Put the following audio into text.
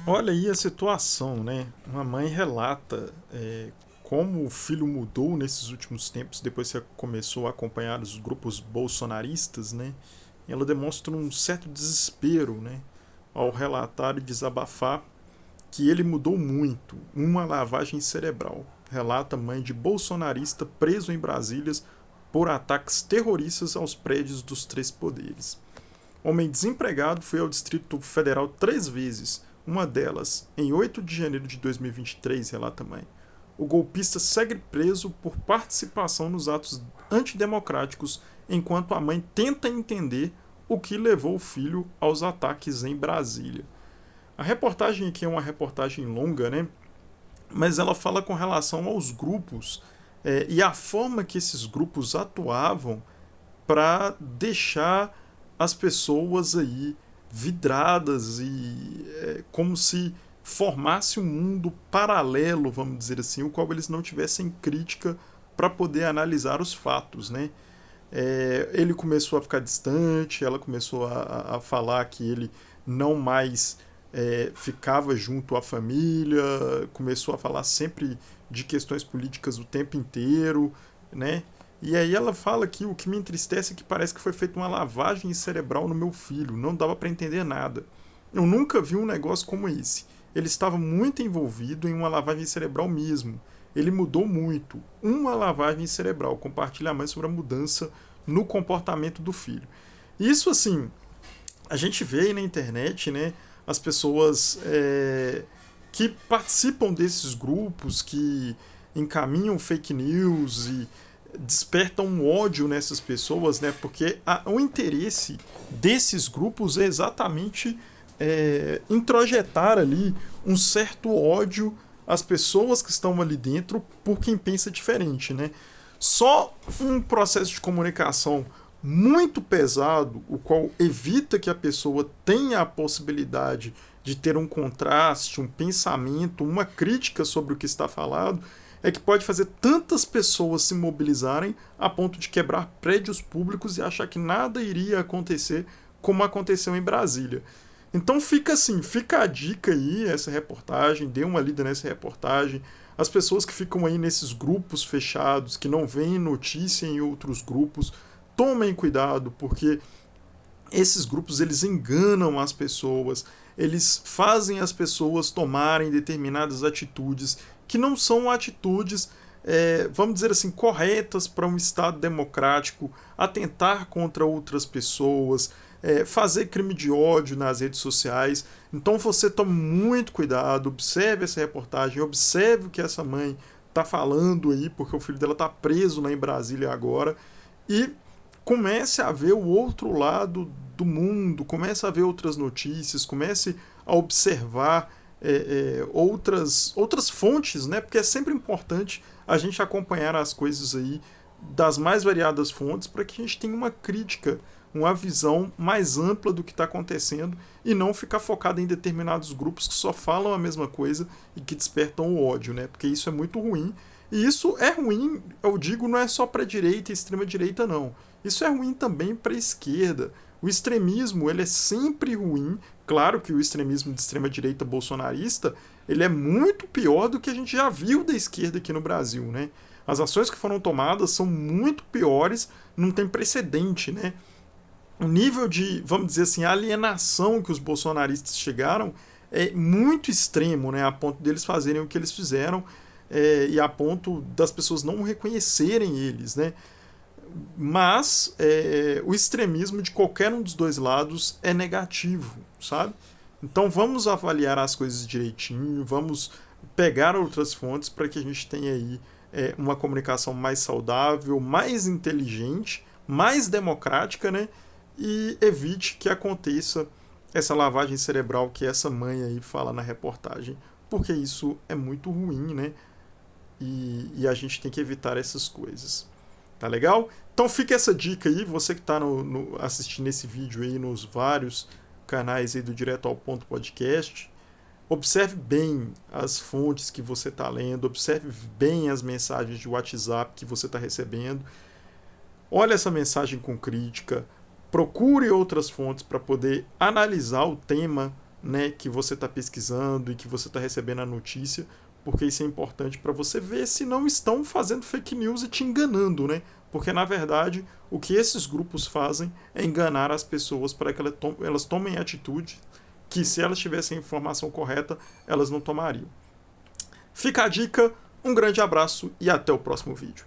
Olha aí a situação, né? Uma mãe relata como o filho mudou nesses últimos tempos, depois que começou a acompanhar os grupos bolsonaristas, né? E ela demonstra um certo desespero, né? Ao relatar e desabafar que ele mudou muito, uma lavagem cerebral. Relata a mãe de bolsonarista preso em Brasília por ataques terroristas aos prédios dos três poderes. Homem desempregado foi ao Distrito Federal 3 vezes, uma delas em 8 de janeiro de 2023, relata a mãe. O golpista segue preso por participação nos atos antidemocráticos, enquanto a mãe tenta entender o que levou o filho aos ataques em Brasília. A reportagem aqui é uma reportagem longa, né? Mas ela fala com relação aos grupos e a forma que esses grupos atuavam para deixar as pessoas aí vidradas e como se formasse um mundo paralelo, vamos dizer assim, o qual eles não tivessem crítica para poder analisar os fatos, né? Ele começou a ficar distante, ela começou a falar que ele não mais ficava junto à família, começou a falar sempre de questões políticas o tempo inteiro, né? E aí ela fala que o que me entristece é que parece que foi feita uma lavagem cerebral no meu filho, não dava para entender nada. Eu nunca vi um negócio como esse. Ele estava muito envolvido em uma lavagem cerebral mesmo. Ele mudou muito. Uma lavagem cerebral. Compartilha mais sobre a mudança no comportamento do filho. Isso, assim, a gente vê aí na internet, né? As pessoas que participam desses grupos, que encaminham fake news e despertam um ódio nessas pessoas, né? Porque o interesse desses grupos é exatamente introjetar ali um certo ódio às pessoas que estão ali dentro por quem pensa diferente, né? Só um processo de comunicação muito pesado, o qual evita que a pessoa tenha a possibilidade de ter um contraste, um pensamento, uma crítica sobre o que está falado, é que pode fazer tantas pessoas se mobilizarem a ponto de quebrar prédios públicos e achar que nada iria acontecer como aconteceu em Brasília. Então fica assim, fica a dica aí, essa reportagem, dê uma lida nessa reportagem. As pessoas que ficam aí nesses grupos fechados, que não veem notícia em outros grupos, tomem cuidado, porque esses grupos eles enganam as pessoas, eles fazem as pessoas tomarem determinadas atitudes que não são atitudes, vamos dizer assim, corretas para um Estado democrático, atentar contra outras pessoas, fazer crime de ódio nas redes sociais. Então você tome muito cuidado, observe essa reportagem, observe o que essa mãe está falando aí, porque o filho dela está preso lá em Brasília agora, e comece a ver o outro lado do mundo, comece a ver outras notícias, comece a observar outras fontes, né? Porque é sempre importante a gente acompanhar as coisas aí das mais variadas fontes para que a gente tenha uma crítica, uma visão mais ampla do que está acontecendo e não ficar focado em determinados grupos que só falam a mesma coisa e que despertam o ódio, né? Porque isso é muito ruim. E isso é ruim, eu digo, não é só para a direita e extrema direita, não. Isso é ruim também para a esquerda. O extremismo ele é sempre ruim. Claro que o extremismo de extrema direita bolsonarista ele é muito pior do que a gente já viu da esquerda aqui no Brasil, né? As ações que foram tomadas são muito piores, não tem precedente, né? O nível de, vamos dizer assim, alienação que os bolsonaristas chegaram é muito extremo, né? A ponto deles fazerem o que eles fizeram e a ponto das pessoas não reconhecerem eles, né? Mas o extremismo de qualquer um dos dois lados é negativo, sabe? Então vamos avaliar as coisas direitinho, vamos pegar outras fontes para que a gente tenha aí uma comunicação mais saudável, mais inteligente, mais democrática, né? E evite que aconteça essa lavagem cerebral que essa mãe aí fala na reportagem, porque isso é muito ruim, né? E a gente tem que evitar essas coisas. Tá legal? Então fica essa dica aí, você que está assistindo esse vídeo aí nos vários canais aí do Direto ao Ponto Podcast. Observe bem as fontes que você está lendo, observe bem as mensagens de WhatsApp que você está recebendo. Olhe essa mensagem com crítica, procure outras fontes para poder analisar o tema né, que você está pesquisando e que você está recebendo a notícia, porque isso é importante para você ver se não estão fazendo fake news e te enganando, né? Porque, na verdade, o que esses grupos fazem é enganar as pessoas para que elas tomem atitude que, se elas tivessem a informação correta, elas não tomariam. Fica a dica, um grande abraço e até o próximo vídeo.